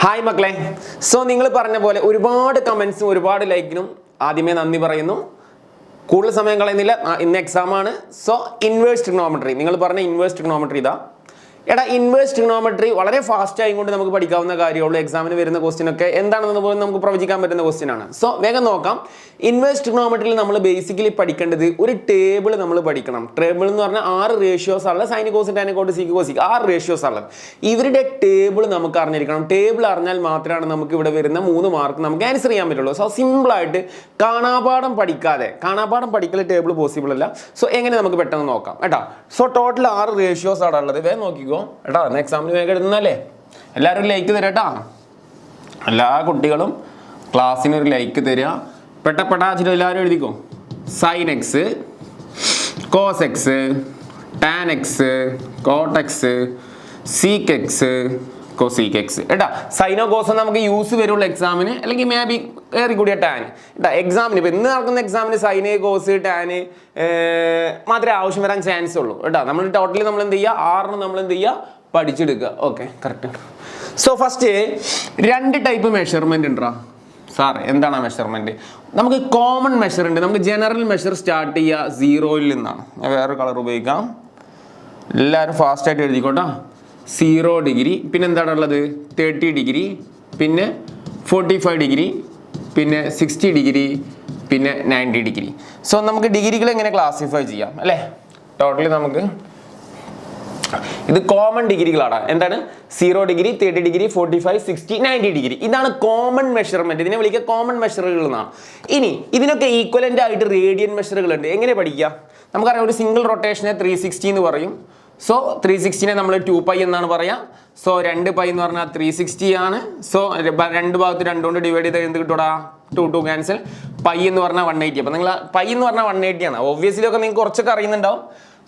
Hi മക്കളെ. So നിങ്ങൾ പറഞ്ഞ പോലെ ഒരുപാട് കമൻസും ഒരുപാട് ലൈക്കിനും ആദ്യമേ നന്ദി പറയുന്നു. കൂടുതൽ സമയം കളയുന്നില്ല, ഇന്ന് എക്സാം ആണ്. സോ ഇൻവേഴ്സ് ട്രിഗ്നോമെട്രി, നിങ്ങൾ പറഞ്ഞ ഇൻവേഴ്സ് ട്രിഗ്നോമെട്രി ഇതാ. എടാ, ഇൻവേഴ്സ് ട്രിഗ്നോമെട്രി വളരെ ഫാസ്റ്റ് ആയിക്കൊണ്ട് നമുക്ക് പഠിക്കാവുന്ന കാര്യമുള്ളൂ. എക്സാമിന് വരുന്ന ക്വസ്റ്റ്യൻ ഒക്കെ എന്താണെന്ന് പോലും നമുക്ക് പ്രവചിക്കാൻ പറ്റുന്ന ക്വസ്റ്റ്യൻ ആണ്. സോ വേഗം നോക്കാം. ഇൻവേഴ്സ് ട്രിഗ്നോമെട്രിയിൽ നമ്മൾ ബേസിക്കലി പഠിക്കേണ്ടത് ഒരു ടേബിൾ നമ്മൾ പഠിക്കണം. ടേബിൾ എന്ന് പറഞ്ഞാൽ 6 റേഷ്യോസ് ഉള്ള sine cos tan cot sec cosec 6 ratios ഉള്ളത്. ഇവരുടെ ടേബിൾ നമുക്ക് അറിഞ്ഞിരിക്കണം. ടേബിൾ അറിഞ്ഞാൽ മാത്രമാണ് നമുക്ക് ഇവിടെ വരുന്ന 3 മാർക്ക് നമുക്ക് ആൻസർ ചെയ്യാൻ പറ്റുള്ളൂ. സോ സിമ്പിളായിട്ട് കാണാപാഠം പഠിക്കൽ ടേബിൾ പോസിബിൾ അല്ല. സോ എങ്ങനെ നമുക്ക് പെട്ടെന്ന് നോക്കാം കേട്ടോ. സോ ടോട്ടൽ 6 റേഷ്യോസ് ആണ് ഉള്ളത്. വേഗം നോക്കിക്കോ കേട്ടോ. എക്സാമിന് വേഗം എഴുതുന്നല്ലേ. എല്ലാവരും ലൈക്ക് തരാം കേട്ടോ. എല്ലാ കുട്ടികളും ക്ലാസ്സിന് ഒരു ലൈക്ക് തരിക. പെട്ടപ്പെട്ടാച്ചിട്ട് എല്ലാവരും എഴുതിക്കോ. Sine x, cos x, tan x, cot x, sec x, cosec x കേട്ടാ. സൈനോ കോസോ നമുക്ക് യൂസ് വരുള്ളൂ എക്സാമിന്, അല്ലെങ്കിൽ മേ ബി കയറി കൂടിയ ടാൻ കേട്ടാ. എക്സാമിന് ഇപ്പം ഇന്ന് നടക്കുന്ന എക്സാമിന് സൈന്, കോസ്, ടാന് മാത്രമേ ആവശ്യം വരാൻ ചാൻസ് ഉള്ളൂ കേട്ടോ. നമ്മൾ ടോട്ടലി നമ്മൾ എന്ത് ചെയ്യുക, 6 നമ്മൾ എന്ത് ചെയ്യുക, പഠിച്ചെടുക്കുക. Okay, correct. So first 2 type measurement ഉണ്ടാ സാർ. എന്താണ് ആ മെഷർമെന്റ്? നമുക്ക് കോമൺ മെഷർ ഉണ്ട്, നമുക്ക് ജനറൽ മെഷർ സ്റ്റാർട്ട് ചെയ്യുക 0-ൽ നിന്നാണ്. ഞാൻ വേറെ കളർ ഉപയോഗിക്കാം. എല്ലാവരും ഫാസ്റ്റായിട്ട് എഴുതിക്കോട്ടോ. 0 ഡിഗ്രി, പിന്നെ എന്താണ് ഉള്ളത്, 30 ഡിഗ്രി, പിന്നെ 45 ഡിഗ്രി, പിന്നെ 60 ഡിഗ്രി, പിന്നെ 90 ഡിഗ്രി. സോ നമുക്ക് ഡിഗ്രികൾ എങ്ങനെ ക്ലാസിഫൈ ചെയ്യാം അല്ലേ. ടോട്ടലി നമുക്ക് ഇത് കോമൺ ഡിഗ്രികളാണ്. എന്താണ്? 0 ഡിഗ്രി, 30 ഡിഗ്രി, 45, 60, 90 ഡിഗ്രി. ഇതാണ് കോമൺ മെഷർമെന്റ്. ഇതിനെ വിളിക്കുക കോമൺ മെഷറുകൾ എന്നാണ്. ഇനി ഇതിനൊക്കെ ഈക്വലന്റ് ആയിട്ട് റേഡിയൻ മെഷറുകൾ ഉണ്ട്. എങ്ങനെ പഠിക്കുക? നമുക്കറിയാം, ഒരു സിംഗിൾ റൊട്ടേഷനെ 360 എന്ന് പറയും. സോ 360നെ നമ്മൾ 2π എന്നാണ് പറയാം. സോ 2π എന്ന് പറഞ്ഞാൽ 360 ആണ്. സോ 2 ഭാഗത്ത് 2 കൊണ്ട് ഡിവൈഡ് ചെയ്ത് എന്ത് കിട്ടൂടാ, 2 ക്യാൻസൽ. പൈ എന്ന് പറഞ്ഞാൽ 180. അപ്പം നിങ്ങൾ പൈ എന്ന് പറഞ്ഞാൽ 180 ആണ്. ഒബ്വിയസ്ലി ഒക്കെ നിങ്ങൾക്ക് കുറച്ചൊക്കെ അറിയുന്നുണ്ടാവും.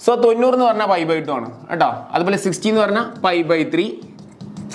സോ 90 എന്ന് പറഞ്ഞാൽ π/2 ആണ് കേട്ടോ. അതുപോലെ 60 എന്ന് പറഞ്ഞാൽ π/3,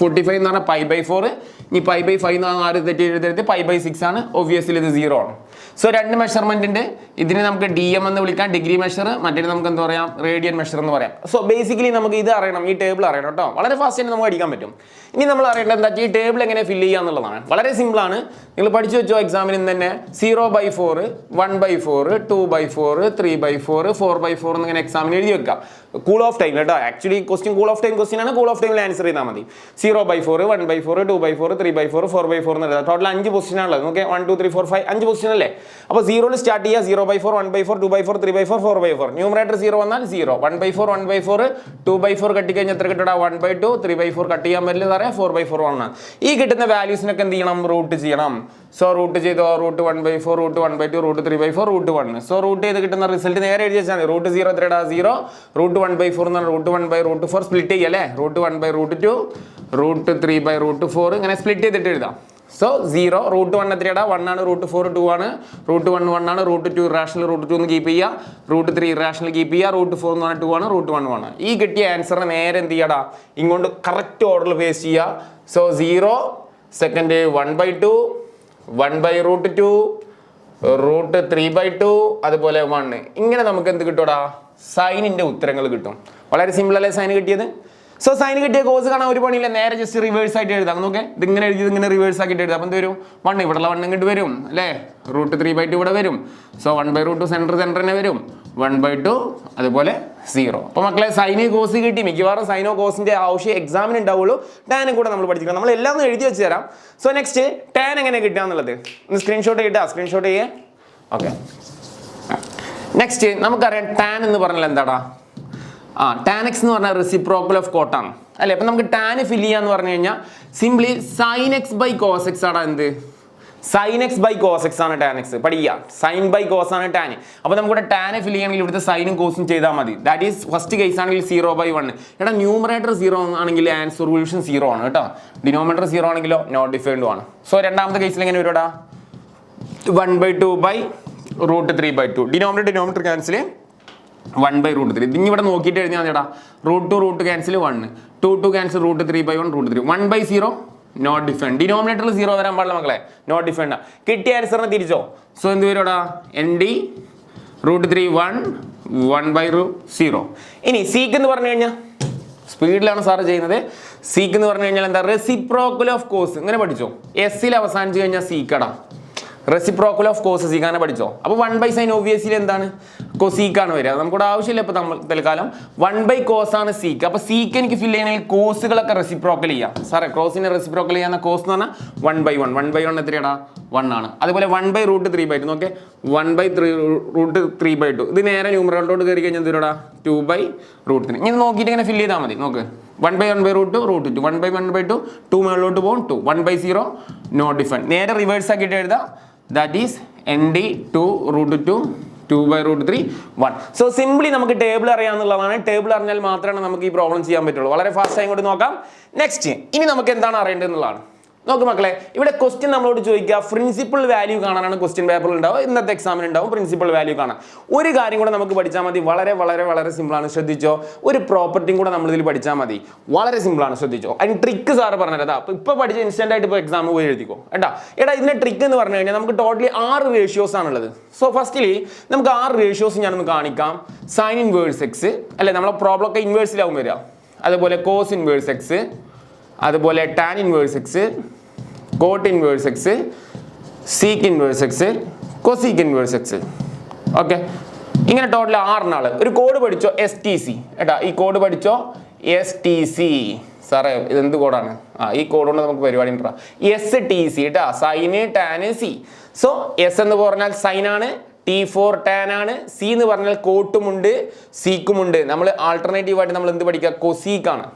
45 എന്ന് പറഞ്ഞാൽ π/4. ഇനി π/5 എന്ന് പറഞ്ഞാൽ 6 തെറ്റി എഴുതരുത്, π/6 ആണ്. ഒബ്വിയസ്ലി ഇത് 0 ആണ്. സോ 2 മെഷർമെന്റ് ഉണ്ട്. ഇതിനെ നമുക്ക് DM എന്ന് വിളിക്കാം, ഡിഗ്രി മെഷർ. മറ്റേ നമുക്ക് എന്താ പറയാം, റേഡിയൻ മെഷർ എന്ന് പറയാം. സോ ബേസിക്കലി നമുക്ക് ഇത് അറിയണം, ഈ ടേബിൾ അറിയണം കേട്ടോ. വളരെ ഫാസ്റ്റ് തന്നെ നമുക്ക് അടിക്കാൻ പറ്റും. ഇനി നമ്മൾ അറിയേണ്ടത് എന്താ, ഈ ടേബിൾ എങ്ങനെ ഫില്ല് ചെയ്യുക എന്നുള്ളതാണ്. വളരെ സിമ്പിൾ ആണ്. നിങ്ങൾ പഠിച്ചു വെച്ചോ എക്സാമിന് തന്നെ. 0/4, 1/4, 2/4, 3/4, 4/4 എന്നിങ്ങനെ എക്സാമിന് എഴുതി വെക്കാം. കൂൾ ഓഫ് ടൈം കേട്ടോ. Actually question cool off time question ആണ്. കൂൾ ഓഫ് ടൈമിൽ ആൻസർ ചെയ്താൽ മതി. 0/4, 1/4, 2/4, 3/4, 4/4 എന്ന് എഴുതാം. ടോട്ടൽ 5 പൊസിഷൻ ആണുള്ളത്. ഓക്കെ, 1 2 3 4 5 5 പൊസിഷൻ അല്ലേ. അപ്പോൾ 0-ൽ സ്റ്റാർട്ട് ചെയ്യുക. 0/4, 1/4, 2/4, 3/4, 4/4. ന്യൂമറേറ്റർ 0 വന്നാൽ 0. 1/4, 1/4, 2/4 കട്ടിക്കഴിഞ്ഞാൽ എത്ര കിട്ടടാ, 1/2. 3/4 കട്ട് ചെയ്യാൻ പറ്റില്ല സാറേ, 4/4 ആണ്. ഈ കിട്ടുന്ന വാല്യൂസിനൊക്കെ എന്ത് ചെയ്യണം, റൂട്ട് ചെയ്യണം. സോ റൂട്ട് ചെയ്തോ, root 1/4, root 1/2, root 3/4, root 1. So root ചെയ്ത് കിട്ടുന്ന റിസൾട്ട് നേരെ എഴുതി വെച്ചാൽ മതി. റൂട്ട് 0 എത്രടാ, 0. റൂട്ട് 1/4 എന്ന് പറഞ്ഞാൽ റൂട്ട് 1/√4 സ്പ്ലിറ്റ് ചെയ്യുക അല്ലേ. റൂട്ട് 1/√2, റൂട്ട് 3/√4 ഇങ്ങനെ സ്പ്ലിറ്റ് ചെയ്തിട്ട് എഴുതാം. സോ 0, റൂട്ട് 1 എത്രയാടാ, 1 ആണ്. റൂട്ട് 4 2 ആണ്. റൂട്ട് 1 1 ആണ്. റൂട്ട് 2 ഇറാഷണൽ, റൂട്ട് 2 എന്ന് കീപ്പ് ചെയ്യുക. റൂട്ട് 3 ഇറാഷണൽ കീപ്പ് ചെയ്യുക. റൂട്ട് 4 എന്ന് പറഞ്ഞാൽ 2 ആണ്. റൂട്ട് 1 1. ഈ കിട്ടിയ ആൻസറിനെ നേരെ എന്ത് ചെയ്യടാ, ഇങ്ങോട്ട് കറക്റ്റ് ഓർഡറിൽ പേസ്റ്റ് ചെയ്യുക. സോ 0, സെക്കൻഡ് 1/2, 1/√2, റൂട്ട് 3/2, അതുപോലെ 1. ഇങ്ങനെ നമുക്ക് എന്ത് കിട്ടൂടാ, സൈനിന്റെ ഉത്തരങ്ങൾ കിട്ടും. വളരെ സിമ്പിൾ അല്ലേ സൈൻ കിട്ടിയത്. സോ സൈൻ കിട്ടിയ കോഴ്സ് കാണാൻ ഒരു പണിയില്ല. നേരെ ജസ്റ്റ് റിവേഴ്സ് ആയിട്ട് എഴുതാം. നോക്കെ, ഇതിങ്ങനെ എഴുതി ഇങ്ങനെ റിവേഴ്സ് ആക്കിയിട്ട് എഴുതാം. അപ്പം എന്ത് വരും, 1 ഇവിടെയുള്ള 1 ഇങ്ങോട്ട് വരും അല്ലേ. റൂട്ട് 3/2 ഇവിടെ വരും. സോ 1/√2 സെൻറ്ററിനെ വരും. 1/2 അതുപോലെ 0. അപ്പോൾ മക്കളെ സൈന് കോസ് കിട്ടി. മിക്കവാറും സൈനോ കോസിന്റെ ആവശ്യം എക്സാമിന് ഉണ്ടാവുള്ളൂ. ടാനും കൂടെ നമ്മൾ പഠിക്കണം. നമ്മൾ എല്ലാം ഒന്ന് എഴുതി വെച്ച് തരാം. സോ നെക്സ്റ്റ് ടാൻ എങ്ങനെ കിട്ടുക എന്നുള്ളത് ഒന്ന് സ്ക്രീൻഷോട്ട് കിട്ടുക. സ്ക്രീൻഷോട്ട് ചെയ്യേ. ഓക്കെ, നെക്സ്റ്റ് നമുക്കറിയാം ടാൻ എന്ന് പറഞ്ഞാൽ എന്താടാ, ടാൻ എക്സ് എന്ന് പറഞ്ഞാൽ റെസിപ്രോക്കൽ ഓഫ് കോട്ടാണ് അല്ലേ. അപ്പം നമുക്ക് ടാൻ ഫില്ല് ചെയ്യാന്ന് പറഞ്ഞു കഴിഞ്ഞാൽ simply sine x by cos x ആണ്. എന്ത്, sine x by cos x ആണ് ടാൻ എക്സ്. പഠിക്കുക, സൈൻ ബൈ കോസ് ആണ് ടാൻ. അപ്പോൾ നമുക്കിവിടെ ടാനെ ഫില്ല് ചെയ്യണമെങ്കിൽ ഇവിടുത്തെ സൈനും കോസും ചെയ്താൽ മതി. ദാറ്റ് ഈസ് ഫസ്റ്റ് കേസ് ആണെങ്കിൽ 0/1. എടാ ന്യൂമറേറ്റർ 0 ആണെങ്കിൽ ആൻസർ സൊല്യൂഷൻ 0 ആണ് കേട്ടോ. ഡിനോമിനേറ്റർ 0 ആണെങ്കിലോ നോട്ട് ഡിഫൈൻഡും ആണ്. സോ രണ്ടാമത്തെ കേസിൽ എങ്ങനെ വരുവാ, 1/2/√3/2. Denominator cancel 1/√3. ഇതിന് ഇവിടെ നോക്കിയിട്ട് എഴുതിയാൽ ചേട്ടാ, root cancel 1, 2 cancel root 3/1, root 3. 1/0 not defined. ഡിനോമിനേറ്ററിൽ 0 വരാൻ പാടില്ല മക്കളെ, നോട്ട് ഡിഫൈൻഡ്. കിട്ടിയ ആൻസറിനെ തിരിച്ചോ. സോ എന്ത് വരുവാടാ, ND √3 1 1/0. ഇനി സീക്ക് എന്ന് പറഞ്ഞു കഴിഞ്ഞാൽ സ്പീഡിലാണ് സാറ് ചെയ്യുന്നത്. സീക്ക് എന്ന് പറഞ്ഞു കഴിഞ്ഞാൽ എന്താ, റെസിപ്രോക്കൽ ഓഫ് കോസ്. ഇങ്ങനെ പഠിച്ചോ, എസ്സിൽ അവസാനിച്ച് കഴിഞ്ഞാൽ സീക്കടാ, റെസിപ്രോക്കൽ ഓഫ് കോസ് സീക്കാനെ പഠിച്ചോ. അപ്പോൾ 1/sin ഒബ്വിയസ്ലി എന്താണ്, കൊസീക്കാണ് വരിക. നമുക്കിവിടെ ആവശ്യമില്ല ഇപ്പോൾ നമ്മൾ തൽക്കാലം. 1/cos ആണ് സീക്ക്. അപ്പോൾ സീക്ക് എനിക്ക് ഫില്ല് ചെയ്യണമെങ്കിൽ കോസുകളൊക്കെ റെസിപ്രോക്കൽ ചെയ്യാം. സാറേ ക്രോസിനെ റെസിപ്രോക്കൽ ചെയ്യാന്ന കോസ് എന്ന് പറഞ്ഞാൽ 1/1. 1/1 എത്രയാടാ, 1 ആണ്. അതുപോലെ 1/√3/2 നോക്കെ, 1/√3/2 ഇത് നേരെ ന്യൂമറേറ്ററിലോട്ട് കയറി കഴിഞ്ഞാൽ എന്തിനാ, 2/√3. ഇങ്ങനെ നോക്കിയിട്ട് ഇങ്ങനെ ഫില്ല് ചെയ്താൽ മതി. നോക്ക്, 1/1/√2 1/1/2 2 മുകളിലോട്ട് പോകും 2 1/0 നോട്ട് ഡിഫൈൻഡ്. നേരെ റിവേഴ്സ് ആക്കിയിട്ട് എഴുതാം. That is ND 2√2 2/√3 1. So simply നമുക്ക് ടേബിൾ അറിയാമെന്നുള്ളതാണ്. ടേബിൾ അറിഞ്ഞാൽ മാത്രമാണ് നമുക്ക് ഈ പ്രോബ്ലം ചെയ്യാൻ പറ്റുള്ളൂ. വളരെ ഫാസ്റ്റ് ആയി കൊണ്ട് നോക്കാം. നെക്സ്റ്റ് ഇനി നമുക്ക് എന്താണ് അറിയേണ്ടത് എന്നുള്ളതാണ്. നോക്ക് മക്കളെ, ഇവിടെ ക്വസ്റ്റ്യൻ നമ്മളോട് ചോദിക്കുക പ്രിൻസിപ്പൽ വാല്യൂ കാണാനാണ് ക്വസ്റ്റ്യൻ പേപ്പറിൽ ഉണ്ടാവും. ഇന്നത്തെ എക്സാമിന് ഉണ്ടാവും പ്രിൻസിപ്പൽ വാല്യൂ കാണാൻ. ഒരു കാര്യം കൂടെ നമുക്ക് പഠിച്ചാൽ മതി. വളരെ വളരെ വളരെ സിമ്പിളാണ്, ശ്രദ്ധിച്ചോ. ഒരു പ്രോപ്പർട്ടിയും കൂടെ നമ്മൾ ഇതിൽ പഠിച്ചാൽ മതി. വളരെ സിമ്പിളാണ്, ശ്രദ്ധിച്ചോ. അതിന് ട്രിക്ക് സാറ് പറഞ്ഞത് അപ്പോൾ ഇപ്പോൾ പഠിച്ച് ഇൻസ്റ്റന്റ് ആയിട്ട് ഇപ്പോൾ എക്സാം പോയി എഴുതിക്കോ. എടാ ഇതിന്റെ ട്രിക്ക് എന്ന് പറഞ്ഞു കഴിഞ്ഞാൽ നമുക്ക് ടോട്ടലി 6 റേഷ്യോസ് ആണുള്ളത്. സോ ഫസ്റ്റ്ലി നമുക്ക് 6 റേഷ്യോസ് ഞാനൊന്ന് കാണിക്കാം. സൈൻ ഇൻവേഴ്സ് എക്സ് അല്ലെ, നമ്മളെ പ്രോബ്ലം ഒക്കെ ഇൻവേഴ്സിലാവും വരിക. അതുപോലെ കോസ് ഇൻവേഴ്സ് എക്സ്, അതുപോലെ tan inverse X, cot inverse X, sec inverse X, cosec inverse X. Okay, ഇങ്ങനെ ടോട്ടൽ 6 ഒരു കോഡ് പഠിച്ചോ, STC. ഏട്ടാ ഈ കോഡ് പഠിച്ചോ, STC. സാറേ ഇതെന്ത് കോഡാണ്? ഈ കോഡ് കൊണ്ട് നമുക്ക് പരിപാടി ഉണ്ടാ. STC കേട്ടാ, sine tan C. So S എന്ന് പറഞ്ഞാൽ സൈൻ ആണ്, T4 ടാൻ ആണ്, സി എന്ന് പറഞ്ഞാൽ കോട്ടുമുണ്ട് സീക്കുമുണ്ട്. നമ്മൾ ആൾട്ടർനേറ്റീവ് ആയിട്ട് നമ്മൾ എന്ത് പഠിക്കുക, കൊസീക്കാണ്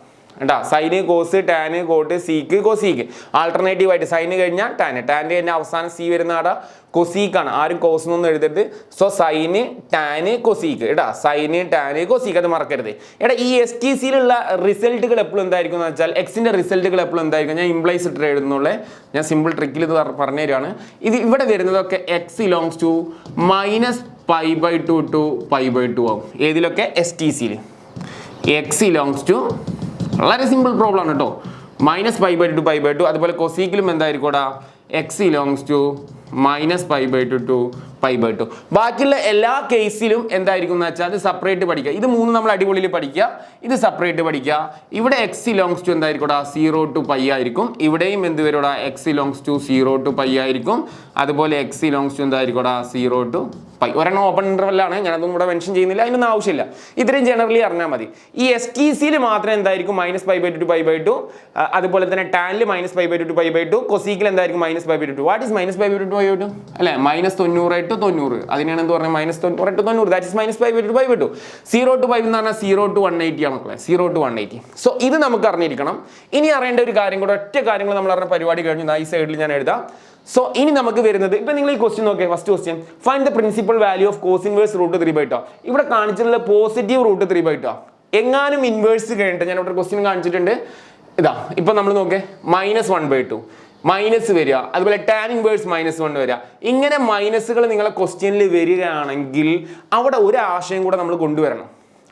കേട്ടാ. Sine cos, tan cot, sec cosec. Alternative ആയിട്ട് സൈന് കഴിഞ്ഞാൽ ടാന്, ടാൻ്റെ തന്നെ അവസാനം സി വരുന്ന ആടാ കൊസീക്കാണ്. ആരും കോസ് എന്നൊന്നും എഴുതരുത്. സോ സൈന് ടാന് കൊസീക്ക് കേട്ടാ, സൈന് ടാന് കൊസീക്ക്, അത് മറക്കരുത്. എടാ ഈ STCയിലുള്ള റിസൾട്ടുകൾ എപ്പോഴും എന്തായിരിക്കും എന്ന് വെച്ചാൽ, എക്സിന്റെ റിസൾട്ടുകൾ എപ്പോഴും എന്തായിരിക്കും, ഞാൻ ഇംപ്ലൈസ് ഇട്ട് എഴുതുന്നുള്ള ഞാൻ സിമ്പിൾ ട്രിക്കിൽ ഇത് പറഞ്ഞു തരികയാണ്. ഇത് ഇവിടെ വരുന്നതൊക്കെ x belongs to -π/2 to π/2 ആവും. ഏതിലൊക്കെ, STCയിൽ. x belongs to, വളരെ സിമ്പിൾ പ്രോബ്ലം ആണ് കേട്ടോ, -π/2 π/2. അതുപോലെ കൊസീക്കിലും എന്തായിരിക്കും, x belongs to -π/2 to π/2. ബാക്കിയുള്ള എല്ലാ കേസിലും എന്തായിരിക്കും എന്ന് വെച്ചാൽ അത് സെപ്പറേറ്റ് പഠിക്കുക. ഇത് 3 നമ്മൾ അടിപൊളിയിൽ പഠിക്കുക, ഇത് സെപ്പറേറ്റ് പഠിക്കുക. ഇവിടെ x belongs to എന്തായിരിക്കും, 0 to π ആയിരിക്കും. ഇവിടെയും എന്ത് വരും, x belongs to 0 to π ആയിരിക്കും. അതുപോലെ x belongs to എന്തായിരിക്കും, 0 to π. ഒരെണ്ണം ഓപ്പൺ ഇന്റർവെല്ലാണ്, ഞാനതൊന്നും ഇവിടെ മെൻഷൻ ചെയ്യുന്നില്ല, അതിനൊന്നും ആവശ്യമില്ല. ഇത്രയും ജനറലി അറിഞ്ഞാൽ മതി. ഈ STCയിൽ മാത്രം എന്തായിരിക്കും, -π/2 to π/2. അതുപോലെ തന്നെ ടാനിൽ -π/2 to π/2. കൊസീക്കിൽ എന്തായിരിക്കും, -π/2. വാട്ട് ഈസ് -π/2 to π/2 അല്ലെ, -90 to 90. അതിനാണ് എന്ത് പറഞ്ഞത്, -90 to 90. That is -π/2 to π/2. 0 to π എന്ന് പറഞ്ഞാൽ 0 to 180 ആണ് മക്കളെ, 0 to 180. സോ ഇത് നമുക്ക് അറിഞ്ഞിരിക്കണം. ഇനി അറിയേണ്ട ഒരു കാര്യം കൂടെ, ഒറ്റ കാര്യങ്ങൾ നമ്മൾ അറിഞ്ഞ പരിപാടി കഴിഞ്ഞു. ഈ സൈഡിൽ ഞാൻ എഴുതാം. സോ ഇനി നമുക്ക് വരുന്നത്, ഇപ്പൊ നിങ്ങൾ ഈ ക്വസ്റ്റ്യൻ നോക്കിയേ. First question, find the principal value of cos inverse √3/2. ഇവിടെ കാണിച്ചിട്ടുള്ള പോസിറ്റീവ് √3/2. എങ്ങാനും ഇൻവേഴ്സ് കഴിഞ്ഞിട്ട് ഞാൻ ഇവിടെ ക്വസ്റ്റ്യൻ കാണിച്ചിട്ടുണ്ട്. ഇതാ ഇപ്പൊ നമ്മൾ നോക്കേ, -1/2 മൈനസ് വരിക, അതുപോലെ ടാൻ ഇൻവേഴ്സ് -1 വരിക. ഇങ്ങനെ മൈനസുകൾ നിങ്ങളെ ക്വസ്റ്റ്യനിൽ വരികയാണെങ്കിൽ അവിടെ ഒരു ആശയം കൂടെ നമ്മൾ കൊണ്ടുവരണം.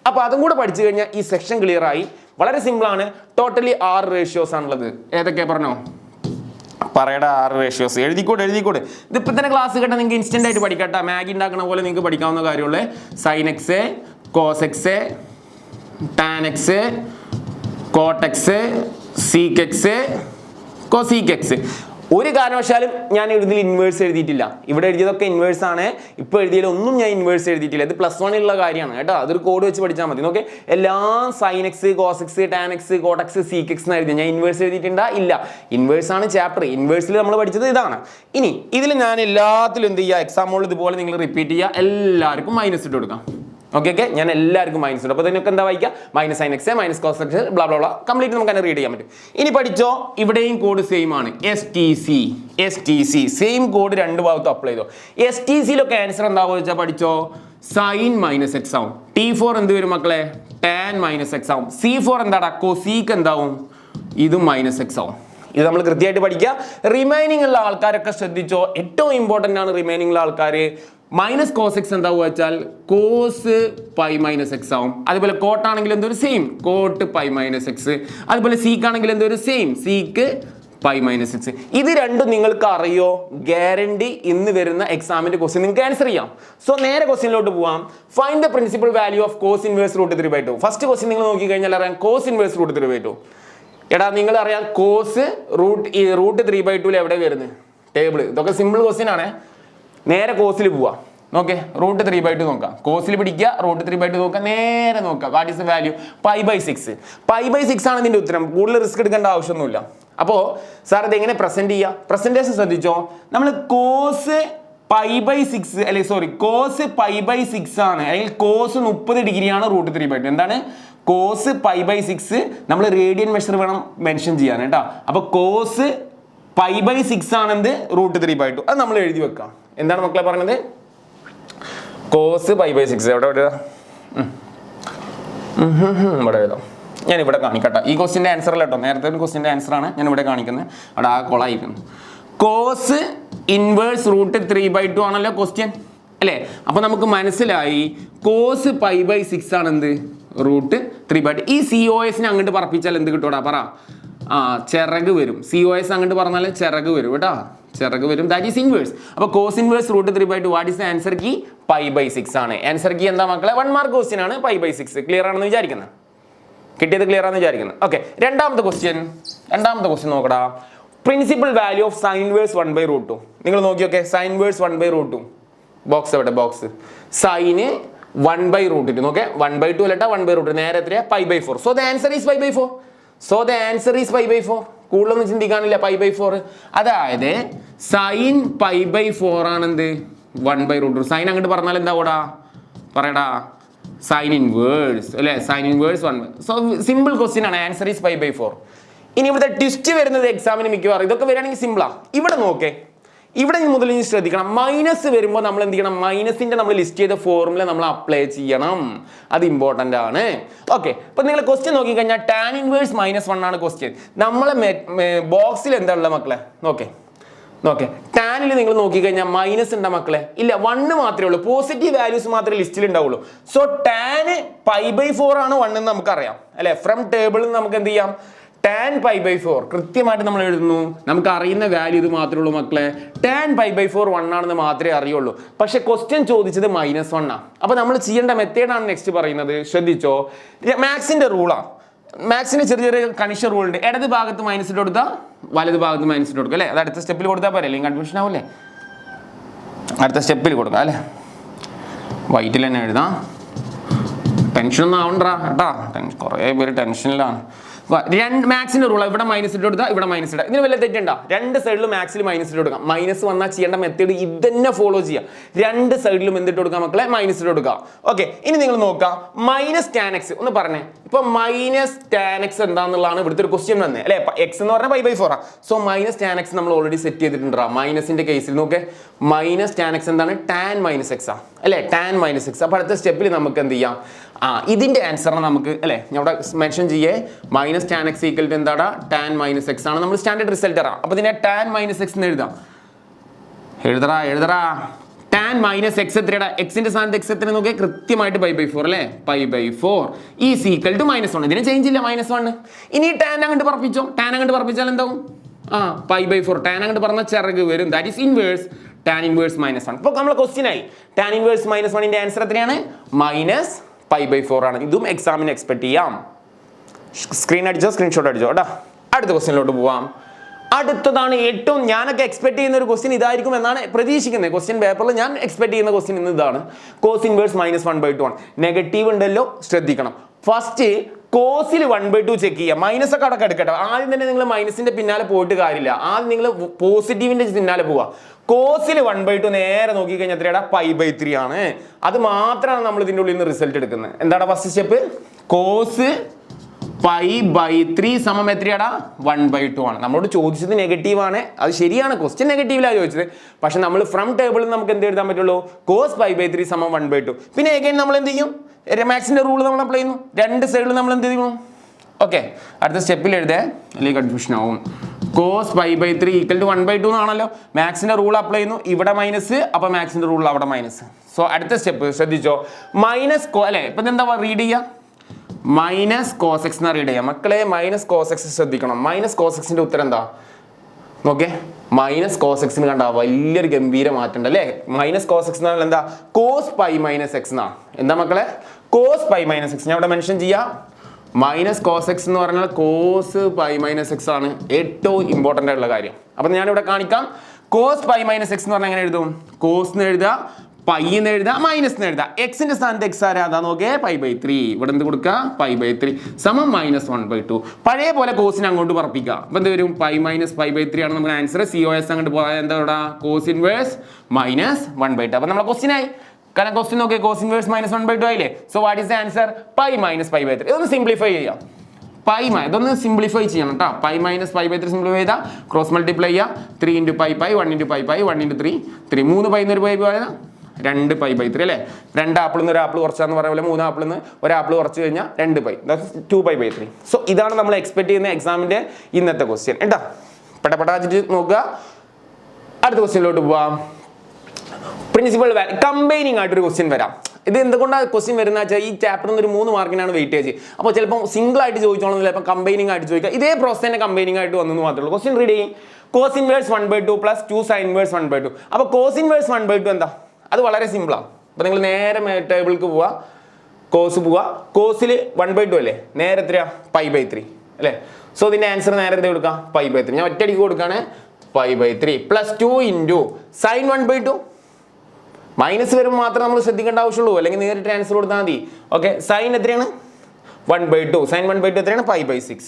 അപ്പൊ അതും കൂടെ പഠിച്ചു കഴിഞ്ഞാൽ ഈ സെക്ഷൻ ക്ലിയർ ആയി. വളരെ സിമ്പിൾ ആണ്. ടോട്ടലി 6 റേഷ്യോസ് ആണുള്ളത്. ഏതൊക്കെയാ പറഞ്ഞോ, പറയടാ 6 റേഷ്യോസ്. എഴുതിക്കോട്ടെ. ഇതിപ്പോൾ തന്നെ ക്ലാസ് കേട്ടാൽ നിങ്ങൾക്ക് ഇൻസ്റ്റന്റ് ആയിട്ട് പഠിക്കട്ടെ. മാഗി ഉണ്ടാക്കുന്ന പോലെ നിങ്ങൾക്ക് പഠിക്കാവുന്ന കാര്യമുള്ളൂ. Sine x, cos x, tan x, cot x, sec x, cosec x. ഒരു കാരണവശാലും ഞാൻ ഇതിൽ ഇൻവേഴ്സ് എഴുതിയിട്ടില്ല. ഇവിടെ എഴുതിയതൊക്കെ ഇൻവേഴ്സ് ആണ്. ഇപ്പോൾ എഴുതിയാലൊന്നും ഞാൻ ഇൻവേഴ്സ് എഴുതിയിട്ടില്ല. ഇത് +1 ഉള്ള കാര്യമാണ് കേട്ടോ. അതൊരു കോഡ് വെച്ച് പഠിച്ചാൽ മതി. നോക്കെ, എല്ലാം sine x, cos x, tan x, cot x, sec x എന്ന് എഴുതി. ഞാൻ ഇൻവേഴ്സ് എഴുതിയിട്ടുണ്ടാ ഇല്ല. ഇൻവേഴ്സ് ആണ് ചാപ്റ്റർ. ഇൻവേഴ്സിൽ നമ്മൾ പഠിച്ചത് ഇതാണ്. ഇനി ഇതിൽ ഞാൻ എല്ലാത്തിലും എന്ത് ചെയ്യുക, എക്സാമുകളിൽ ഇതുപോലെ നിങ്ങൾ റിപ്പീറ്റ് ചെയ്യുക. എല്ലാവർക്കും മൈനസ് ഇട്ട് കൊടുക്കാം. ഓക്കെ, ഞാൻ എല്ലാവർക്കും മൈനസ് ഉണ്ട്. അപ്പോൾ ഇതിനൊക്കെ എന്താ വായിക്കുക, -sin x, -cos x, blah blah blah. Complete നമുക്ക് തന്നെ റീഡ് ചെയ്യാൻ പറ്റും. ഇനി പഠിച്ചോ, ഇവിടെയും കോഡ് സെയിം ആണ്. STC സെയിം കോഡ് രണ്ട് ഭാഗത്തും അപ്ലൈ ചെയ്തോ. STCയിലൊക്കെ ആൻസർ എന്താവുക വെച്ചാൽ പഠിച്ചോ, സൈൻ -x ആവും. T4 എന്ത് വരും മക്കളെ, ടാൻ -x ആവും. C4 എന്താടാ, കൊസീക്ക് എന്താവും, ഇതും -x ആവും. ഇത് നമ്മൾ കൃത്യമായിട്ട് പഠിക്കുക. റിമൈനിങ് ഉള്ള ആൾക്കാരൊക്കെ ശ്രദ്ധിച്ചോ, ഏറ്റവും ഇമ്പോർട്ടൻ്റ് ആണ് റിമൈനിങ് ഉള്ള ആൾക്കാർ. -cos x എന്താവുക വെച്ചാൽ കോസ് π-x ആവും. അതുപോലെ കോട്ടാണെങ്കിൽ എന്തൊരു സെയിം, കോട്ട് π-x. അതുപോലെ സീക്ക് ആണെങ്കിൽ എന്തൊരു സെയിം, സീക്ക് പൈ മൈനസ് 6. ഇത് രണ്ടും നിങ്ങൾക്ക് അറിയോ? ഗ്യാരണ്ടി ഇന്ന് വരുന്ന എക്സാമിന്റെ ക്വസ്റ്റ്യൻ നിങ്ങൾക്ക് ആൻസർ ചെയ്യാം. സോ നേരെ ക്വസ്റ്റ്യനിലോട്ട് പോവാം. Find the principal value of cos inverse root 3/2. First question നിങ്ങൾ നോക്കി കഴിഞ്ഞാൽ അറിയാം കോസ് ഇൻവേഴ്സ് റൂട്ട് 3/2. എടാ നിങ്ങൾ അറിയാം കോസ് റൂട്ട് 3/2 എവിടെ വരുന്നത്? ടേബിൾ. ഇതൊക്കെ സിമ്പിൾ ക്വസ്റ്റ്യൻ ആണ്. നേരെ കോസിൽ പോവാം. നോക്കേ റൂട്ട് 3/2 നോക്കാം. കോസിൽ പിടിക്കുക, റൂട്ട് 3/2 നോക്കാം, നേരെ നോക്കാം. What is the value? π/6. π/6 ആണ് ഇതിന്റെ ഉത്തരം. കൂടുതൽ റിസ്ക് എടുക്കേണ്ട ആവശ്യമൊന്നുമില്ല. അപ്പോൾ സാർ ഇത് എങ്ങനെ പ്രസന്റ് ചെയ്യുക? പ്രസന്റേഷൻ ശ്രദ്ധിച്ചോ. നമ്മൾ കോസ് π/6 അല്ലെ സോറി കോസ് π/6 ആണ്, അല്ലെങ്കിൽ കോസ് 30 ഡിഗ്രിയാണ് റൂട്ട് 3/2. എന്താണ് കോസ് π/6? നമ്മൾ റേഡിയൻ മെഷർ വേണം മെൻഷൻ ചെയ്യാൻ കേട്ടോ. അപ്പൊ കോസ് π/6 ആണെന്ത്? റൂട്ട് 3/2. അത് നമ്മൾ എഴുതി വെക്കാം. എന്താണ് മക്കളെ പറഞ്ഞത്? കോസ് π/6 എവിടെ എഴുതാം? ഇവിടെ എഴുതാം. ഞാൻ ഇവിടെ കാണിക്കട്ടെ. ഈ ക്വസ്റ്റിന്റെ ആൻസർ അല്ല കേട്ടോ, നേരത്തെ ഒരു ക്വസ്റ്റിന്റെ ആൻസർ ആണ് ഞാൻ ഇവിടെ കാണിക്കുന്നത്. അവിടെ ആ കൊളായിരിക്കുന്നു. കോസ് ഇൻവേഴ്സ് റൂട്ട് 3/2 ആണല്ലോ ക്വസ്റ്റ്യൻ അല്ലേ? അപ്പൊ നമുക്ക് മനസ്സിലായി കോസ് π/6 ആണ് എന്ത്? റൂട്ട് 3/2. ഈ COS അങ്ങോട്ട് പറപ്പിച്ചാൽ എന്ത് കിട്ടൂടാ പറ? ചിറക് വരും. COS അങ്ങോട്ട് പറഞ്ഞാൽ ചിറക് വരും കേട്ടോ, ചിറക് വരും. That is inverse. അപ്പോൾ cos inverse root 3/2. What is the answer കീ? π/6 ആണ്. ആൻസർ കീ എന്താ മക്കളെ? 1 മാർക്ക് ക്വസ്റ്റ്യൻ ആണ്. π/6 ക്ലിയർ ആണെന്ന് വിചാരിക്കുന്നത്. കിട്ടിയത് ക്ലിയർ ആണെന്ന് വിചാരിക്കുന്നത്. ഓക്കെ, രണ്ടാമത്തെ ക്വസ്റ്റ്യൻ നോക്കടാ. Principal value of sine inverse 1/√2. നിങ്ങൾ നോക്കിയോക്കെ സൈൻ ഇൻവേഴ്സ് 1/√2. ബോക്സ് എവിടെ? ബോക്സ്. സൈന് 1/√2 നോക്കെ 1/2 അല്ലട്ടാ 1/√2. നേരെ എത്രയാ? π/4. So the answer is π/4. കൂടുതലൊന്നും ചിന്തിക്കാനില്ല. π/4. അതായത് സൈൻ π/4 ആണെന്ത്? 1/√2. സൈൻ അങ്ങോട്ട് പറഞ്ഞാൽ എന്താ കൂടാ പറയടാ? സൈൻ ഇൻവേഴ്സ് അല്ലെ? Sine inverse 1. So simple question ആണ്. Answer is π/4. ഇനി ഇവിടെ ട്വിസ്റ്റ് വരുന്നത് എക്സാമിന് മിക്കവാറും ഇതൊക്കെ വരികയാണെങ്കിൽ സിമ്പിളാ. ഇവിടെ നോക്കേ, ഇവിടെ മുതൽ ഇനി ശ്രദ്ധിക്കണം. മൈനസ് വരുമ്പോൾ നമ്മൾ എന്ത് ചെയ്യണം? മൈനസിന്റെ നമ്മൾ ലിസ്റ്റ് ചെയ്ത ഫോർമുല നമ്മൾ അപ്ലൈ ചെയ്യണം. അത് ഇമ്പോർട്ടന്റ് ആണ്. ഓക്കെ, അപ്പൊ നിങ്ങൾ ക്വസ്റ്റ്യൻ നോക്കിക്കഴിഞ്ഞാൽ ടാൻ ഇൻവേഴ്സ് -1 ആണ് ക്വസ്റ്റ്യൻ. നമ്മളെ ബോക്സിൽ എന്താ ഉള്ളത് മക്കളെ? നോക്കേ ടാനിൽ നിങ്ങൾ നോക്കിക്കഴിഞ്ഞാൽ മൈനസ് ഉണ്ടോ മക്കളെ? ഇല്ല, 1 മാത്രമേ ഉള്ളൂ. പോസിറ്റീവ് വാല്യൂസ് മാത്രമേ ലിസ്റ്റിൽ ഉണ്ടാവുള്ളൂ. സോ ടാൻ π/4 ആണ് 1 എന്ന് നമുക്കറിയാം അല്ലെ? ഫ്രം ടേബിളിൽ നമുക്ക് എന്ത് ചെയ്യാം? ടാൻ π/4 കൃത്യമായിട്ട് നമ്മൾ എഴുതുന്നു. നമുക്ക് അറിയുന്ന വാല്യൂ ഇത് മാത്രമേ ഉള്ളൂ മക്കളെ. ടാൻ π/4 1 ആണെന്ന് മാത്രമേ അറിയുള്ളൂ. പക്ഷെ ക്വസ്റ്റ്യൻ ചോദിച്ചത് -1 ആണ്. അപ്പൊ നമ്മൾ ചെയ്യേണ്ട മെത്തേഡാണ് നെക്സ്റ്റ് പറയുന്നത്. ശ്രദ്ധിച്ചോ, മാത്സിന്റെ റൂളാ. മാത്സിന് ചെറിയ കണിഷ്യ റൂൾ ഉണ്ട്. ഇടത് ഭാഗത്ത് മൈനസ് ഇട്ട് കൊടുത്താൽ വലത് ഭാഗത്ത് മൈനസ് ഇട്ട് കൊടുക്കുക അല്ലേ? അത് അടുത്ത സ്റ്റെപ്പിൽ കൊടുത്താൽ പോരെ, അല്ലെങ്കിൽ കൺഫ്യൂഷൻ ആവൂല്ലേ? അടുത്ത സ്റ്റെപ്പിൽ കൊടുക്കാം അല്ലേ? വൈറ്റിൽ തന്നെ എഴുതാം. ടെൻഷനൊന്നും ആവണ്ടാ കേട്ടാ. കുറേ പേര് ടെൻഷനിലാണ്. മാത്സിന്റെ റൂൾ ഇവിടെ മൈനസ് ഇട്ട് കൊടുത്താൽ ഇവിടെ മൈനസ് ഇടാം. ഇതിന് വല്ല തെറ്റുണ്ടോ? രണ്ട് സൈഡിലും മാത്സിൽ മൈനസ് ഇട്ട് കൊടുക്കാം. മൈനസ് വന്നാൽ ചെയ്യേണ്ട മെത്തേഡ് ഇത് തന്നെ ഫോളോ ചെയ്യാം. രണ്ട് സൈഡിലും എന്തിട്ട് കൊടുക്കാം മക്കളെ? മൈനസ് ഇട്ട് കൊടുക്കാം. ഓക്കെ, ഇനി നിങ്ങൾ നോക്കാം മൈനസ് ടാൻ എക്സ് ഒന്ന് പറഞ്ഞേ. ഇപ്പൊ മൈനസ് ടാൻ എക്സ് എന്താന്നുള്ളതാണ് ഇവിടുത്തെ ഒരു ക്വസ്റ്റ്യൻ വന്നത് അല്ലെ? എക്സ് എന്ന് പറഞ്ഞാൽ π/4 ആ. സോ മൈനസ് ടാൻ എക്സ് നമ്മൾ ഓൾറെഡി സെറ്റ് ചെയ്തിട്ടുണ്ട്. മൈനസിന്റെ കേസിൽ നോക്കെ മൈനസ് ടാൻ എക്സ് എന്താണ്? ടാൻ -x ആ അല്ലെ? Tan -x. അപ്പൊ അടുത്ത സ്റ്റെപ്പിൽ നമുക്ക് എന്ത് ചെയ്യാം? ഇതിന്റെ ആൻസറിനെ നമുക്ക് അല്ലെ ഞാൻ ഇവിടെ മെൻഷൻ ചെയ്യേ. Minus tan x equal to എന്താടാ? ടാൻ -x ആണ് നമ്മൾ സ്റ്റാൻഡേർഡ് റിസൾട്ട് ഇറാം. അപ്പൊ ഇതിനെ ടാൻ -x എന്ന് എഴുതറാ. Tan -x എത്രയുടെ? എക്സിന്റെ സ്ഥാനത്ത് എക്സ് എത്ര നോക്കിയാൽ കൃത്യമായിട്ട് π/4 അല്ലേ? π/4 ഈസ് ഈക്വൽ ടു -1. ഇതിനെ ചേഞ്ച് ഇല്ല, -1. ഇനി ടാൻ അങ്ങോട്ട് പറപ്പിച്ചോ. ടാൻ അങ്ങോട്ട് പറപ്പിച്ചാൽ എന്താവും? π/4. ടാൻ അങ്ങോട്ട് പറഞ്ഞാൽ ചിറക് വരും. That is inverse tan inverse -1. അപ്പോൾ നമ്മളെ ക്വസ്റ്റ്യൻ ആയി. ടാൻ ഇൻവേഴ്സ് -1ന്റെ ആൻസർ എത്രയാണ്? -π/4 ആണ്. ഇതും എക്സാമിന് എക്സ്പെക്ട് ചെയ്യാം. സ്ക്രീൻ അടിച്ചോ, സ്ക്രീൻഷോട്ട് അടിച്ചോ കേട്ടോ. അടുത്ത ക്വസ്റ്റ്യനിലോട്ട് പോവാം. അടുത്തതാണ് ഏറ്റവും ഞാനൊക്കെ എക്സ്പെക്ട് ചെയ്യുന്ന ഒരു ക്വസ്റ്റ്യൻ ഇതായിരിക്കും എന്നാണ് പ്രതീക്ഷിക്കുന്നത്. ക്വസ്റ്റ്യൻ പേപ്പറിൽ ഞാൻ എക്സ്പെക്ട് ചെയ്യുന്ന ക്വസ്റ്റ്യൻ ഇന്ന് ഇതാണ്. കോസ് ഇൻവേഴ്സ് -1/2 ആണ്. നെഗറ്റീവ് ഉണ്ടല്ലോ, ശ്രദ്ധിക്കണം. ഫസ്റ്റ് കോസിൽ 1/2 ചെക്ക് ചെയ്യുക. മൈനസ് ഒക്കെ അടക്കം എടുക്കട്ടെ. ആദ്യം തന്നെ നിങ്ങൾ മൈനസിന്റെ പിന്നാലെ പോയിട്ട് കാര്യമില്ല. ആദ്യം നിങ്ങൾ പോസിറ്റീവിന്റെ പിന്നാലെ പോവുക. കോസിൽ 1/2 നേരെ നോക്കിക്കഴിഞ്ഞാൽ എത്രയാടാ? π/3 ആണ്. അത് മാത്രമാണ് നമ്മൾ ഇതിൻ്റെ ഉള്ളിൽ നിന്ന് റിസൾട്ട് എടുക്കുന്നത്. എന്താണ് ഫസ്റ്റ് സ്റ്റെപ്പ്? കോസ് π/3 സമം എത്രയാടാ? 1/2 ആണ്. നമ്മളോട് ചോദിച്ചത് നെഗറ്റീവ് ആണ്, അത് ശരിയാണ്. ക്വസ്റ്റ്യൻ നെഗറ്റീവിലാണ് ചോദിച്ചത്. പക്ഷെ നമ്മൾ ഫ്രം ടേബിളിൽ നമുക്ക് എന്ത് എഴുതാൻ പറ്റുള്ളൂ? കോസ് π/3 സമം 1/2. പിന്നെ എഗൈൻ നമ്മൾ എന്ത് ചെയ്യും? മാത്സിന്റെ റൂൾ നമ്മൾ അപ്ലൈ ചെയ്യുന്നു. രണ്ട് സൈഡിൽ നമ്മൾ എന്ത് ചെയ്യും? ഓക്കെ, അടുത്ത സ്റ്റെപ്പിൽ എഴുതേ, അല്ലെങ്കിൽ കൺഫ്യൂഷൻ ആവും. കോസ് π/3 ഈക്വൽ ടു 1/2 എന്നാണല്ലോ. മാത്സിന്റെ റൂൾ അപ്ലൈ ചെയ്യുന്നു. ഇവിടെ മൈനസ്, അപ്പൊ മാത്സിന്റെ റൂൾ അവിടെ മൈനസ്. സോ അടുത്ത സ്റ്റെപ്പ് ശ്രദ്ധിച്ചോ. മൈനസ് അല്ലെ? ഇപ്പൊ എന്താ റീഡ് ചെയ്യാ? മൈനസ് കോസ് എക്സ് എന്ന് റീഡ് ചെയ്യാം മക്കളെ. മൈനസ് കോസ് എക്സ് ശ്രദ്ധിക്കണം. മൈനസ് കോസ് എക്സിന്റെ ഉത്തരം എന്താ? ഓക്കെ മൈനസ് കോസ് എക്സിന് കണ്ട വലിയൊരു ഗംഭീര മാറ്റം ഉണ്ട് അല്ലേ. മൈനസ് കോസ് എക്സ് എന്ന് പറഞ്ഞാൽ എന്താ, കോസ് പൈ മൈനസ് എക്സ് എന്നാ. എന്താ മക്കളെ, കോസ് പൈ മൈനസ് എക്സ്. ഞാൻ ഇവിടെ മെൻഷൻ ചെയ്യാം, മൈനസ് കോസ് എക്സ് എന്ന് പറഞ്ഞാൽ കോസ് പൈ മൈനസ് എക്സ് ആണ് ഏറ്റവും ഇമ്പോർട്ടൻ്റ് ആയിട്ടുള്ള കാര്യം. അപ്പം ഞാനിവിടെ കാണിക്കാം. കോസ് പൈ മൈനസ് എക്സ് എന്ന് പറഞ്ഞാൽ എങ്ങനെ എഴുതും, കോസ് എന്ന് എഴുതുക, പൈ എന്ന് എഴുതുക, മൈനസ് എന്ന് എഴുതുക. എക്സിന്റെ സ്ഥാനത്ത് എക്സ് ആരാ, അതാ നോക്കിയേ, π/3. ഇവിടെ എന്ത് കൊടുക്കുക, π/3 സമം -1/2. പഴയ പോലെ കോസിനെ അങ്ങോട്ട് പറപ്പിക്കുക. അപ്പൊ എന്ത് വരും, π - π/3 ആണ് നമ്മുടെ ആൻസർ. COS അങ്ങോട്ട് പോയാൽ എന്താ ഇവിടെ, കോസ് ഇൻവേഴ്സ് -1/2. അപ്പൊ നമ്മളെ ക്വസ്റ്റ്യൻ ആയി. കാരണം ക്വസ്റ്റ്യൻ നോക്കിയേ, കോസ് ഇൻവേഴ്സ് -1/2 ആയില്ലേ. So what is the answer, π - π/3. ഇതൊന്ന് സിംപ്ലിഫൈ ചെയ്യാം. ഇതൊന്ന് സിംപ്ലിഫൈ ചെയ്യണം കേട്ടോ. π - π/3 സിംപ്ലിഫൈ ചെയ്താൽ ക്രോസ് മൾട്ടിപ്ലൈ ചെയ്യുക. 3 × π, 1 × π, 1 × 3, 3. 3 π എന്നൊരു π പോയാൽ 2 π/3 അല്ലേ. 2 ആപ്പിൾ നിന്ന് ഒരു ആപ്പിൾ കുറച്ചാന്ന് പറയുമ്പോൾ 3 ആപ്പിൾ നിന്ന് ഒരു ആപ്പിൾ കുറച്ച് കഴിഞ്ഞാൽ 2 π, 2 π/3. സോ ഇതാണ് നമ്മൾ എക്സ്പെക്ട് ചെയ്യുന്ന എക്സാമിന്റെ ഇന്നത്തെ ക്വസ്റ്റ്യൻ കേട്ടോ. പെട്ടപ്പെട്ടാച്ചിട്ട് നോക്കുക. അടുത്ത ക്വസ്റ്റ്യനിലോട്ട് പോവാം. പ്രിൻസിപ്പൽ കമ്പൈനിങ് ആയിട്ടൊരു ക്വസ്റ്റ്യൻ വരാം. ഇത് എന്തുകൊണ്ടാണ് ക്വസ്റ്റ്യൻ വരുന്നത് വെച്ചാൽ ഈ ചാപ്റ്ററിൽ ഒരു 3 മാർക്കിനാണ് വെയിറ്റേജ്. അപ്പോൾ ചിലപ്പോൾ സിംഗിൾ ആയിട്ട് ചോദിച്ചോളൂ, ചിലപ്പോൾ കമ്പൈനിങ് ആയിട്ട് ചോദിക്കുക. ഇതേ പ്രോസസ് തന്നെ കമ്പൈനിങ് ആയിട്ട് വന്നു മാത്രമേ ഉള്ളൂ. ക്വസ്റ്റ്യൻ റീഡ് ചെയ്യും. Cos inverse 1/2 plus 2 sine inverse 1/2. അപ്പോൾ കോസ് ഇൻവേഴ്സ് 1/2 എന്താ, അത് വളരെ സിമ്പിളാണ്. അപ്പോൾ നിങ്ങൾ നേരെ ടേബിൾക്ക് പോവുക, കോസ് പോവുക. കോസിൽ 1/2 അല്ലേ, നേരെ എത്രയാ, π/3 അല്ലേ. സോ ഇതിൻ്റെ ആൻസർ നേരെ എന്താ കൊടുക്കുക, π/3. ഞാൻ ഒറ്റയടിക്ക് കൊടുക്കുകയാണ്, π/3 പ്ലസ് 2 ഇൻറ്റു സൈൻ 1/2. മൈനസ് വരുമ്പോൾ മാത്രം നമ്മൾ ശ്രദ്ധിക്കേണ്ട ആവശ്യമുള്ളൂ, അല്ലെങ്കിൽ നേരിട്ട് ആൻസർ കൊടുത്താൽ മതി. ഓക്കെ, സൈൻ എത്രയാണ്, 1/2. സൈൻ 1/2 എത്രയാണ്, π/6.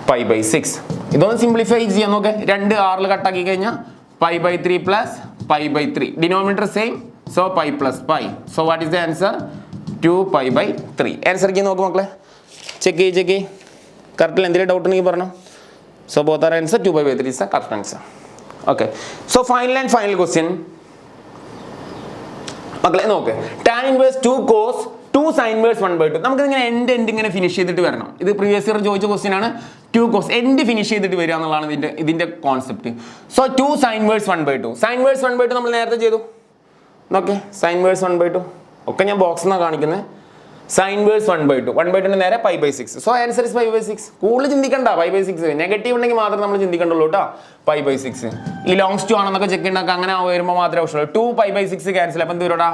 π/6. ഇതൊന്ന് സിംപ്ലിഫൈ ചെയ്യാൻ നോക്കെ. 2 6 കട്ടാക്കി കഴിഞ്ഞാൽ π/3 plus π/3. Denominator same, so π plus π. So what is the answer, 2π/3. Answer നോക്ക് മക്കളെ, ചെക്ക് ചെയ്യ്. കറക്റ്റിൽ എന്തെങ്കിലും ഡൗട്ട് ഉണ്ടെങ്കിൽ പറഞ്ഞു. So both are answer, 2π/3 is the correct answer. Okay, so final question മക്കളെ നോക്ക്. Tan inverse 2 cos 2 sine inverse 1/2. നമുക്ക് ഇങ്ങനെ എൻഡ് ഇങ്ങനെ ഫിനിഷ് ചെയ്തിട്ട് വരണം. ഇത് പ്രീവിയസ് ഇയർ ചോദിച്ച ക്വസ്റ്റ്യൻ ആണ്. 2 കോസ് എൻഡ് ഫിനിഷ് ചെയ്തിട്ട് വരിക എന്നുള്ളതാണ് ഇതിന്റെ concept. So 2 sine inverse 1/2. Sign inverse 1/2 നമ്മൾ നേരത്തെ ചെയ്തു. നോക്കെ, സൈൻ ഇൻവേഴ്സ് 1/2 ഒക്കെ ഞാൻ ബോക്സ് എന്നാണ് കാണിക്കുന്നത്. Sign inverse 1/2. 1/2 നേരെ π/6. So answer is π/6. കൂടുതൽ ചിന്തിക്കണ്ട, π/6. നെഗറ്റീവ് ഉണ്ടെങ്കിൽ മാത്രം നമ്മൾ ചിന്തിക്കണ്ടുള്ളൂ കേട്ടോ. π/6 ഈ ലോങ്സ് 2 ആണെന്നൊക്കെ ചെക്ക് ഉണ്ടാക്കുക. അങ്ങനെ വരുമ്പോൾ മാത്രമേ ആവശ്യമുള്ളൂ. 2 π/6 ക്യാൻസൽ. അപ്പം എന്ത് വരൂടാ,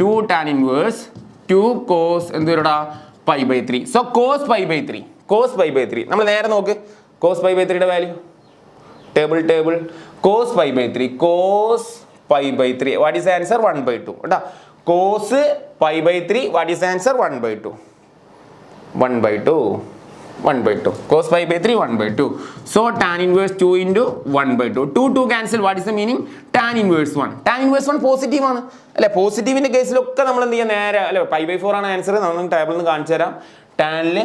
2 ടാൻ ഇൻവേഴ്സ് 2 കോസ് എന്ത് വരൂടാ, π/3. So cos π/3. കോസ് π/3 നമ്മൾ നേരെ നോക്ക്. കോസ് π/3യുടെ value table cos π/3. Cos π/3 what is answer, 1/2 കേട്ടോ. Cos π/3 what is answer, 1/2. Cos π/3 1/2. So tan inverse 2 into 1/2. 2 cancel. What is the meaning, tan inverse 1. Tan inverse 1 positive ആണ് അല്ലെ. പോസിറ്റീവിന്റെ കേസിലൊക്കെ നമ്മൾ എന്ത് ചെയ്യാം, നേരെ അല്ലെ π/4 ആണ് ആൻസർ. നമ്മൾ ടേബിളിൽ നിന്ന് കാണിച്ചു തരാം. ടാനിൽ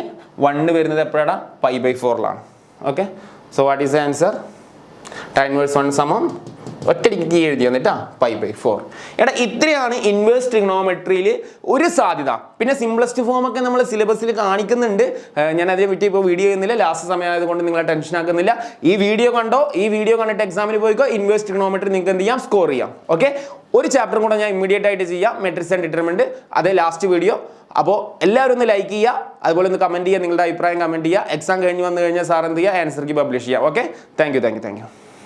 1 വരുന്നത് എപ്പോഴാണ്, π/4ലാണ്. Okay, so what is the answer, tan inverse 1 സമം ഒറ്റടിക്ക് എഴുതി വന്നിട്ടാ π/4. എടാ ഇത്രയാണ് ഇൻവേഴ്സ് ട്രിഗണോമെട്രിയിൽ ഒരു സാധ്യത. പിന്നെ സിംപ്ലസ്റ്റ് ഫോം ഒക്കെ നമ്മൾ സിലബസിൽ കാണിക്കുന്നുണ്ട്. ഞാൻ അതിനെ പറ്റി ഇപ്പോൾ വീഡിയോ ചെയ്യുന്നില്ല, ലാസ്റ്റ് സമയമായത് കൊണ്ട് നിങ്ങളെ ടെൻഷൻ ആക്കുന്നില്ല. ഈ വീഡിയോ കണ്ടിട്ട് എക്സാമിന് പോയിക്കോ. ഇൻവേഴ്സ് ട്രിഗണോമെട്രി നിങ്ങൾക്ക് എന്ത് ചെയ്യാം, സ്കോർ ചെയ്യാം. ഓക്കെ, ഒരു ചാപ്റ്ററും കൂടെ ഞാൻ ഇമ്മീഡിയറ്റ് ആയിട്ട് ചെയ്യാം, മെട്രിക്സ് ആൻഡ് ഡിറ്റർമിനന്റ്. അതേ ലാസ്റ്റ് വീഡിയോ. അപ്പോൾ എല്ലാവരും ഒന്ന് ലൈക്ക് ചെയ്യുക, അതുപോലെ ഒന്ന് കമന്റ് ചെയ്യുക, നിങ്ങളുടെ അഭിപ്രായം കമന്റ് ചെയ്യുക. എക്സാം കഴിഞ്ഞ് വന്നു കഴിഞ്ഞാൽ സാർ എന്ത് ചെയ്യുക, ആൻസർക്ക് പബ്ലിഷ് ചെയ്യുക. Okay, thank you.